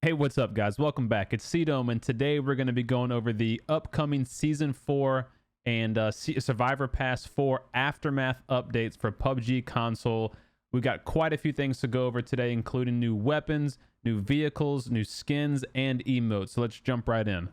Hey, what's up, guys? Welcome back. It's C-Dome, and today we're going to be going over the upcoming Season 4 and Survivor Pass 4 Aftermath updates for PUBG console. We've got quite a few things to go over today, including new weapons, new vehicles, new skins, and emotes. So let's jump right in.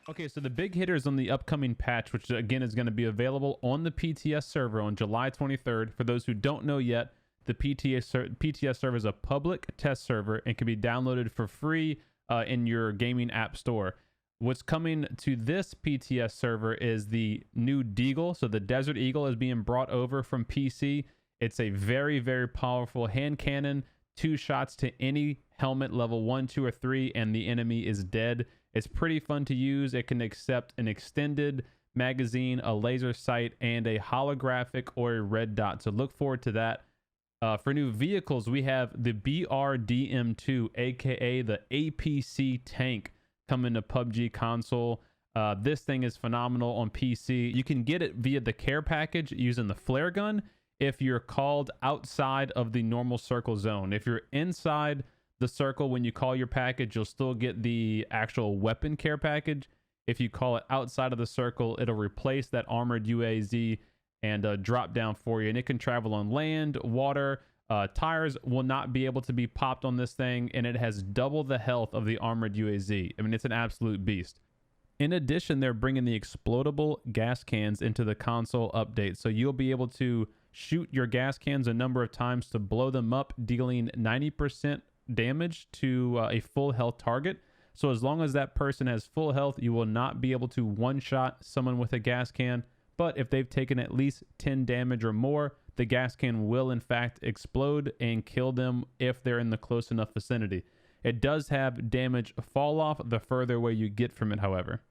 Okay, so the big hitters on the upcoming patch, which again is going to be available on the PTS server on July 23rd. For those who don't know yet, the PTS server is a public test server and can be downloaded for free in your gaming app store. What's coming to this PTS server is the new Deagle. So the Desert Eagle is being brought over from PC. It's a very, very powerful hand cannon, 2 shots to any helmet level 1, 2, or 3, and the enemy is dead. It's pretty fun to use. It can accept an extended magazine, a laser sight, and a holographic or a red dot. So look forward to that. For new vehicles, we have the BRDM 2, aka the APC tank, coming to PUBG console. This thing is phenomenal on PC. You can get it via the care package using the flare gun if you're called outside of the normal circle zone. If you're inside the circle when you call your package, you'll still get the actual weapon care package. If you call it outside of the circle, it'll replace that armored UAZ and drop down for you, and it can travel on land, water. Tires will not be able to be popped on this thing, and it has double the health of the armored UAZ. I mean, it's an absolute beast. In addition, they're bringing the explodable gas cans into the console update, so you'll be able to shoot your gas cans a number of times to blow them up, dealing 90% damage to a full health target. So as long as that person has full health, you will not be able to one-shot someone with a gas can. But if they've taken at least 10 damage or more, the gas can will in fact explode and kill them if they're in the close enough vicinity. It does have damage fall off the further away you get from it, however.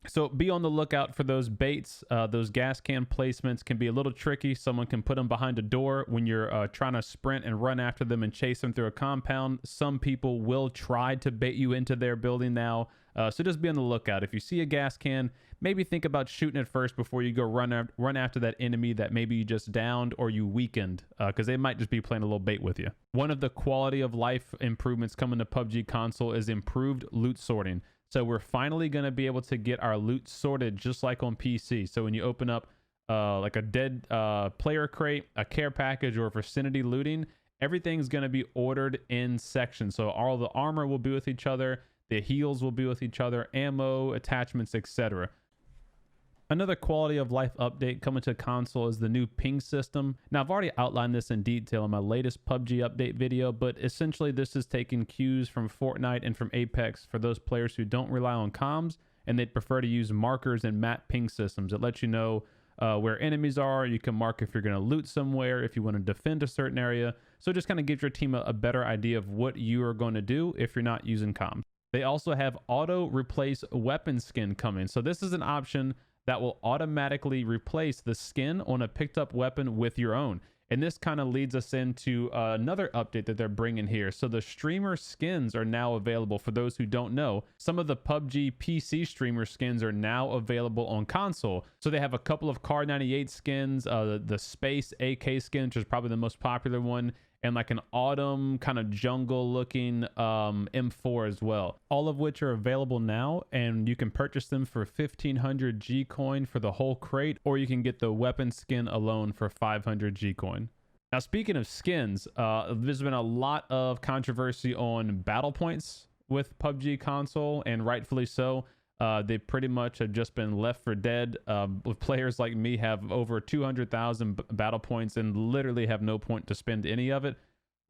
So be on the lookout for those baits. Those gas can placements can be a little tricky. Someone can put them behind a door when you're trying to sprint and run after them and chase them through a compound. Some people will try to bait you into their building now. So just be on the lookout. If you see a gas can, maybe think about shooting it first before you go run after that enemy that maybe you just downed or you weakened, because they might just be playing a little bait with you. One of the quality of life improvements coming to PUBG console is improved loot sorting. So we're finally going to be able to get our loot sorted just like on PC. So when you open up like a dead player crate, a care package, or vicinity looting, everything's going to be ordered in sections. So all the armor will be with each other, the heals will be with each other, ammo, attachments, etc. Another quality of life update coming to console is the new ping system. Now, I've already outlined this in detail in my latest PUBG update video, but essentially this is taking cues from Fortnite and from Apex for those players who don't rely on comms and they'd prefer to use markers and map ping systems. It lets you know where enemies are. You can mark if you're going to loot somewhere, if you want to defend a certain area. So it just kind of gives your team a better idea of what you are going to do if you're not using comms. They also have auto replace weapon skin coming. So this is an option that will automatically replace the skin on a picked up weapon with your own. And this kind of leads us into another update that they're bringing here. So the streamer skins are now available. For those who don't know, some of the PUBG PC streamer skins are now available on console. So they have a couple of Car 98 skins, the Space AK skin, which is probably the most popular one, and like an autumn kind of jungle looking M4 as well, all of which are available now, and you can purchase them for 1500 G coin for the whole crate, or you can get the weapon skin alone for 500 G coin. Now, speaking of skins, there's been a lot of controversy on battle points with PUBG console, and rightfully so. They pretty much have just been left for dead. With players like me have over 200,000 battle points and literally have no point to spend any of it.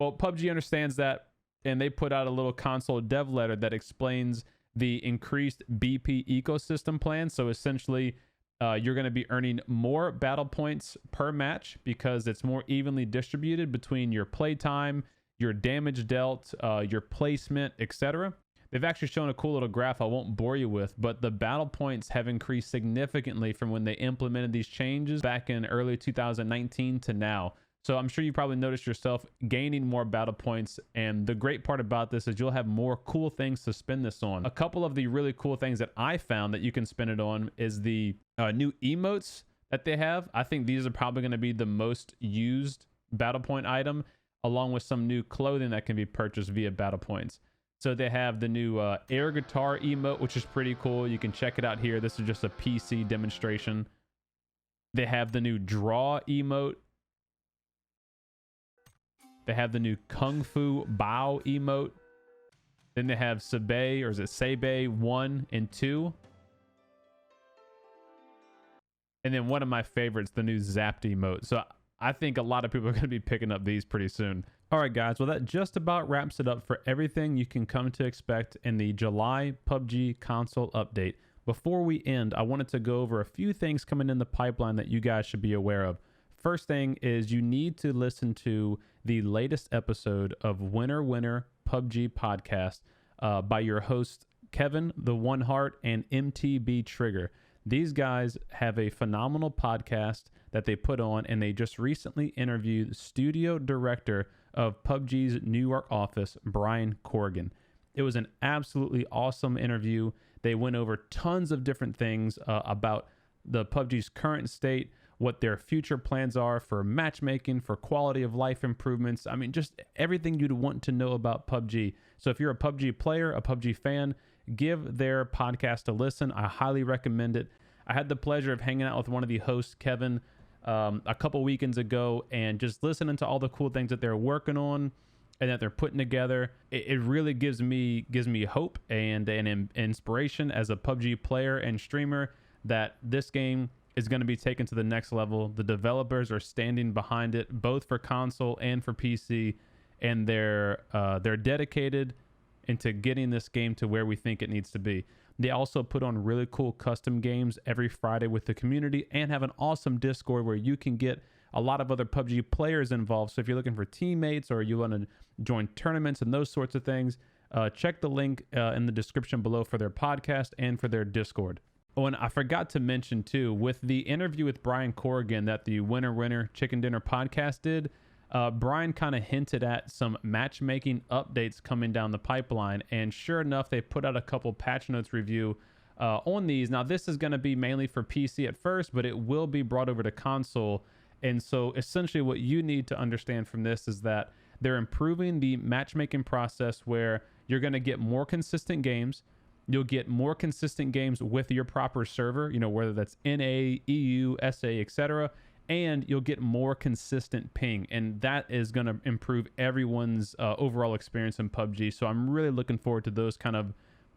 Well, PUBG understands that, and they put out a little console dev letter that explains the increased BP ecosystem plan. So essentially, you're going to be earning more battle points per match because it's more evenly distributed between your playtime, your damage dealt, your placement, etc. They've actually shown a cool little graph I won't bore you with, but the battle points have increased significantly from when they implemented these changes back in early 2019 to now. So I'm sure you probably noticed yourself gaining more battle points. And the great part about this is you'll have more cool things to spend this on. A couple of the really cool things that I found that you can spend it on is the new emotes that they have. I think these are probably going to be the most used battle point item, along with some new clothing that can be purchased via battle points. So they have the new air guitar emote, which is pretty cool. You can check it out here. This is just a PC demonstration. They have the new draw emote. They have the new Kung Fu Bao emote. Then they have Sabei, or is it Sabei 1 and 2? And then one of my favorites, the new Zapped emote. So I think a lot of people are going to be picking up these pretty soon. All right, guys. Well, that just about wraps it up for everything you can come to expect in the July PUBG console update. Before we end, I wanted to go over a few things coming in the pipeline that you guys should be aware of. First thing is you need to listen to the latest episode of Winner Winner PUBG podcast by your hosts Kevin the One Heart and MTB Trigger. These guys have a phenomenal podcast that they put on, and they just recently interviewed studio director of PUBG's New York office, Brian Corrigan. It was an absolutely awesome interview. They went over tons of different things about the PUBG's current state, what their future plans are for matchmaking, for quality of life improvements. I mean, just everything you'd want to know about PUBG. So if you're a PUBG player, a PUBG fan, give their podcast a listen. I highly recommend it. I had the pleasure of hanging out with one of the hosts, Kevin, a couple weekends ago, and just listening to all the cool things that they're working on and that they're putting together. It really gives me hope and an inspiration as a PUBG player and streamer that this game is going to be taken to the next level. The developers are standing behind it, both for console and for PC, and they're dedicated into getting this game to where we think it needs to be. They also put on really cool custom games every Friday with the community, and have an awesome Discord where you can get a lot of other PUBG players involved. So if you're looking for teammates or you want to join tournaments and those sorts of things, check the link in the description below for their podcast and for their Discord. Oh, and I forgot to mention too, with the interview with Brian Corrigan that the Winner Winner Chicken Dinner podcast did, Brian kind of hinted at some matchmaking updates coming down the pipeline, and sure enough, they put out a couple patch notes review on these. Now, this is going to be mainly for PC at first, but it will be brought over to console. And so essentially what you need to understand from this is that they're improving the matchmaking process where you're going to get more consistent games. You'll get more consistent games with your proper server, you know, whether that's NA, EU, SA, etc. And you'll get more consistent ping. And that is going to improve everyone's overall experience in PUBG. So I'm really looking forward to those kind of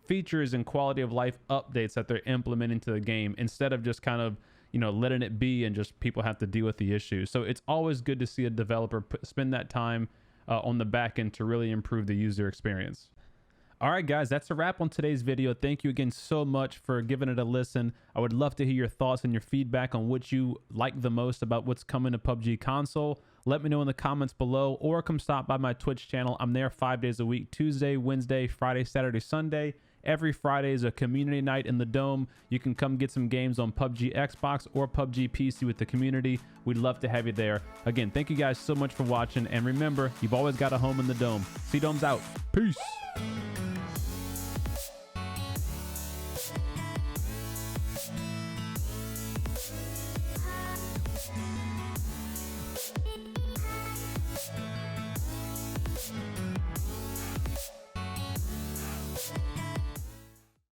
features and quality of life updates that they're implementing to the game, instead of just kind of, you know, letting it be and just people have to deal with the issues. So it's always good to see a developer spend that time on the back end to really improve the user experience. All right, guys, that's a wrap on today's video. Thank you again so much for giving it a listen. I would love to hear your thoughts and your feedback on what you like the most about what's coming to PUBG console. Let me know in the comments below, or come stop by my Twitch channel. I'm there 5 days a week, Tuesday, Wednesday, Friday, Saturday, Sunday. Every Friday is a community night in the Dome. You can come get some games on PUBG Xbox or PUBG PC with the community. We'd love to have you there. Again, thank you guys so much for watching. And remember, you've always got a home in the Dome. C-Dome's out. Peace.